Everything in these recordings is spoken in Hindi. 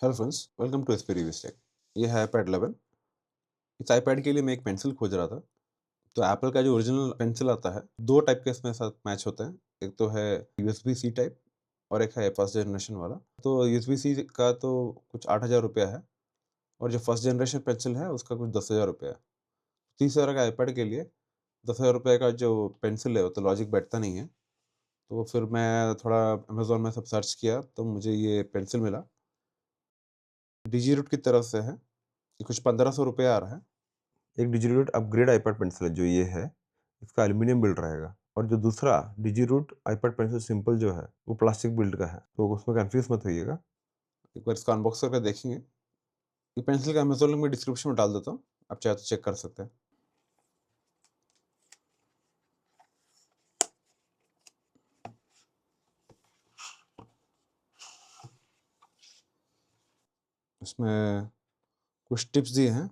Hello friends, welcome to SP Reviews Tech. ये है iPad 11। इस iPad के लिए मैं एक पेंसिल खोज रहा था। तो एप्पल का जो ओरिजिनल पेंसिल आता है, दो टाइप के इसमें साथ मैच होते हैं। एक तो है यूएसबी सी टाइप और एक है फर्स्ट जनरेशन वाला। तो यूएसबी सी का तो कुछ 8,000 रुपया है और जो फर्स्ट जनरेशन पेंसिल है उसका कुछ 10,000 रुपया है। 30,000 का iPad के लिए 10,000 रुपये का जो पेंसिल है वो तो लॉजिक बैठता नहीं है। तो फिर मैं थोड़ा अमेजोन में सब सर्च किया तो मुझे ये पेंसिल मिला। डिजीरूट की तरफ से है। ये कुछ 1,500 रुपये आ रहा है। एक डिजीरूट अपग्रेड आईपैड पेंसिल है जो ये है, इसका एल्यूमिनियम बिल्ड रहेगा। और जो दूसरा डिजीरूट आईपैड पेंसिल सिंपल जो है वो प्लास्टिक बिल्ड का है, तो उसमें कंफ्यूज मत होइएगा। एक बार इसका अनबॉक्स करके देखेंगे। ये पेंसिल का अमेजोन लिंक मैं डिस्क्रिप्शन में डाल देता हूँ, आप चाहे तो चेक कर सकते हैं। इसमें कुछ टिप्स दिए हैं।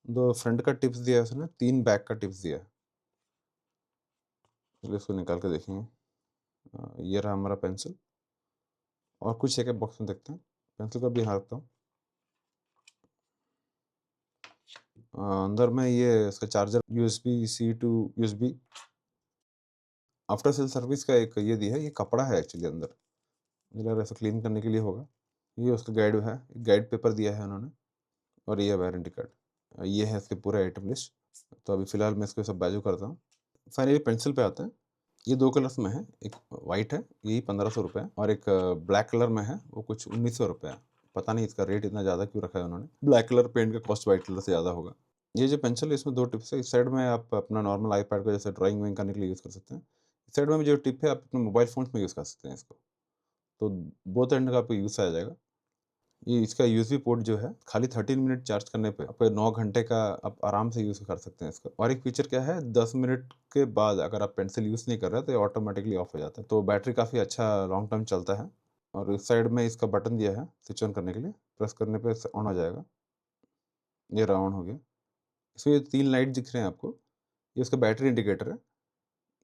दो फ्रंट का टिप्स दिया है उसने, 3 बैक का टिप्स दिया है। चलिए इसको निकाल के देखेंगे। ये रहा हमारा पेंसिल। और कुछ एक बॉक्स में देखते हैं। पेंसिल को भी यहाँ रखता हूँ। अंदर में ये इसका charger USB C to USB after sale service का एक ये दिया है। ये कपड़ा है एक्चुअली अंदर, मुझे लग रहा है ऐसा क्लीन करने के लिए होगा। ये उसका गाइड है, गाइड पेपर दिया है उन्होंने। और ये वारंटी कार्ड। ये है इसके पूरा आइटम लिस्ट। तो अभी फ़िलहाल मैं इसको सब बाजू करता हूँ। फाइनली पेंसिल पे आते हैं। ये 2 कलर्स में है, एक वाइट है, यही 1,500 रुपये है, और एक ब्लैक कलर में है, वो कुछ 1,900 रुपये है। पता नहीं इसका रेट इतना ज़्यादा क्यों रखा है उन्होंने। ब्लैक कलर पेंट का कॉस्ट वाइट कलर से ज़्यादा होगा। ये जो पेंसिल है इसमें 2 टिप्स है। इस साइड में आप अपना नॉर्मल आईपैड को जैसे ड्राइंग वाइंग करने के लिए यूज़ कर सकते हैं। इस साइड में भी जो टिप है आप अपने मोबाइल फ़ोन्स में यूज़ कर सकते हैं इसको। तो बोथ एंड का आपको यूज़ आ जाएगा। ये इसका यूएसबी पोर्ट जो है, खाली 13 मिनट चार्ज करने पे आपको 9 घंटे का आप आराम से यूज़ कर सकते हैं इसको। और एक फीचर क्या है, 10 मिनट के बाद अगर आप पेंसिल यूज़ नहीं कर रहे हैं तो ये ऑटोमेटिकली ऑफ हो जाता है। तो बैटरी काफ़ी अच्छा लॉन्ग टर्म चलता है। और इस साइड में इसका बटन दिया है स्विच ऑन करने के लिए, प्रेस करने पे ऑन हो जाएगा। ये रहा ऑन हो गया। इसमें ये 3 लाइट दिख रहे हैं आपको, ये उसका बैटरी इंडिकेटर है।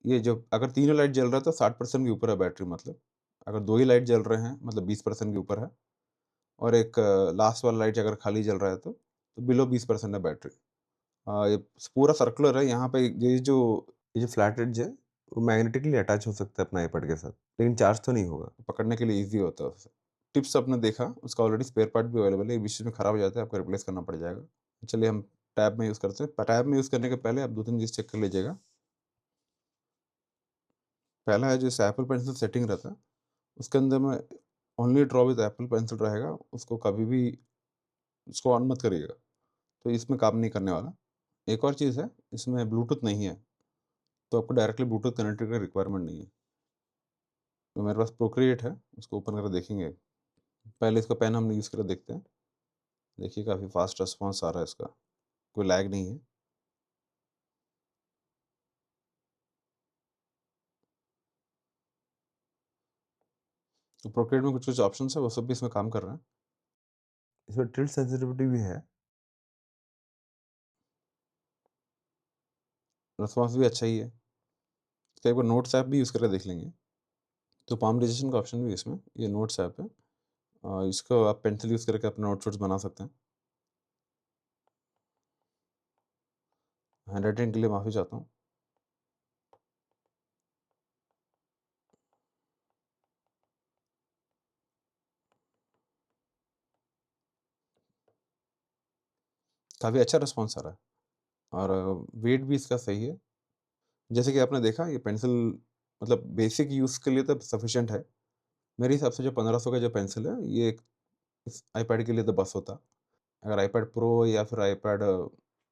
ये जो अगर तीनों लाइट जल रहा है तो 60% के ऊपर है बैटरी, मतलब अगर 2 ही लाइट जल रहे हैं मतलब 20% के ऊपर है। और एक लास्ट वाला लाइट अगर खाली जल रहा है तो बिलो 20% है बैटरी। ये पूरा सर्कुलर है। यहाँ पे ये जो फ्लैट एज है वो मैग्नेटिकली अटैच हो सकता है अपना आईपैड के साथ, लेकिन चार्ज तो नहीं होगा। पकड़ने के लिए ईज़ी होता है उससे। टिप्स आपने देखा, उसका ऑलरेडी स्पेयर पार्ट भी अवेलेबल है। ये बीच में खराब हो जाता है, आपको रिप्लेस करना पड़ जाएगा। चलिए हम टैब में यूज़ करते हैं। टैब में यूज़ करने के पहले आप 2-3 चीज़ चेक कर लीजिएगा। पहला है, जैसे एप्पल पेंसिल सेटिंग रहता है, उसके अंदर में only draw with Apple pencil रहेगा। उसको कभी भी उसको ऑन मत करिएगा, तो इसमें काम नहीं करने वाला। एक और चीज़ है, इसमें ब्लूटूथ नहीं है, तो आपको डायरेक्टली ब्लूटूथ कनेक्टर का रिक्वायरमेंट नहीं है। तो मेरे पास प्रोक्रिएट है, उसको ओपन करके देखेंगे। पहले इसका पेन हम यूज़ करके देखते हैं। देखिए काफ़ी फास्ट रिस्पॉन्स आ रहा है इसका, कोई लैग नहीं है। तो प्रोक्रिएट में कुछ-कुछ ऑप्शंस है, वो सब भी इसमें काम कर रहे हैं। इसमें टिल्ट सेंसिटिविटी भी है। रिस्पॉन्स भी अच्छा ही है। इसका एक बार नोट्स ऐप भी यूज़ करके देख लेंगे। तो पाम डिजिटेशन का ऑप्शन भी है इसमें, ये नोट्स ऐप है। इसको आप पेंसिल यूज़ करके अपने नोट्स वोट्स बना सकते हैं। हैंडराइटिंग के लिए माफ़ी चाहता हूँ। काफ़ी अच्छा रिस्पॉन्स आ रहा है और वेट भी इसका सही है। जैसे कि आपने देखा, ये पेंसिल मतलब बेसिक यूज़ के लिए तो सफिशिएंट है। मेरे हिसाब से जो 1500 का जो पेंसिल है, ये इस आईपैड के लिए तो बस होता। अगर आईपैड प्रो या फिर आईपैड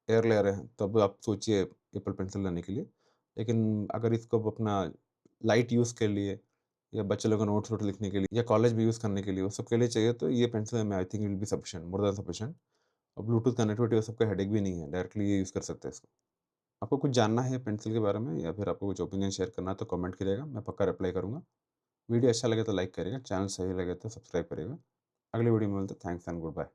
एयर ले रहे हैं, तब आप सोचिए एप्पल पेंसिल लेने के लिए। लेकिन अगर इसको अपना लाइट यूज़ के लिए या बच्चे लोगों को नोट्स वोट्स लिखने के लिए या कॉलेज में यूज़ करने के लिए, वो सब के लिए चाहिए, तो ये पेंसिल में I think will be sufficient, more than sufficient. और ब्लूटूथ कनेक्टिविटी वो सबका हेडेक भी नहीं है, डायरेक्टली ये यूज़ कर सकते हैं इसको। आपको कुछ जानना है पेंसिल के बारे में या फिर आपको कुछ ओपिनियन शेयर करना है तो कमेंट करिएगा, मैं पक्का रिप्लाई करूँगा। वीडियो अच्छा लगे तो लाइक करिएगा, चैनल सही लगे तो सब्सक्राइब करिएगा। अगली वीडियो में मिलते हैं। Thanks and good bye.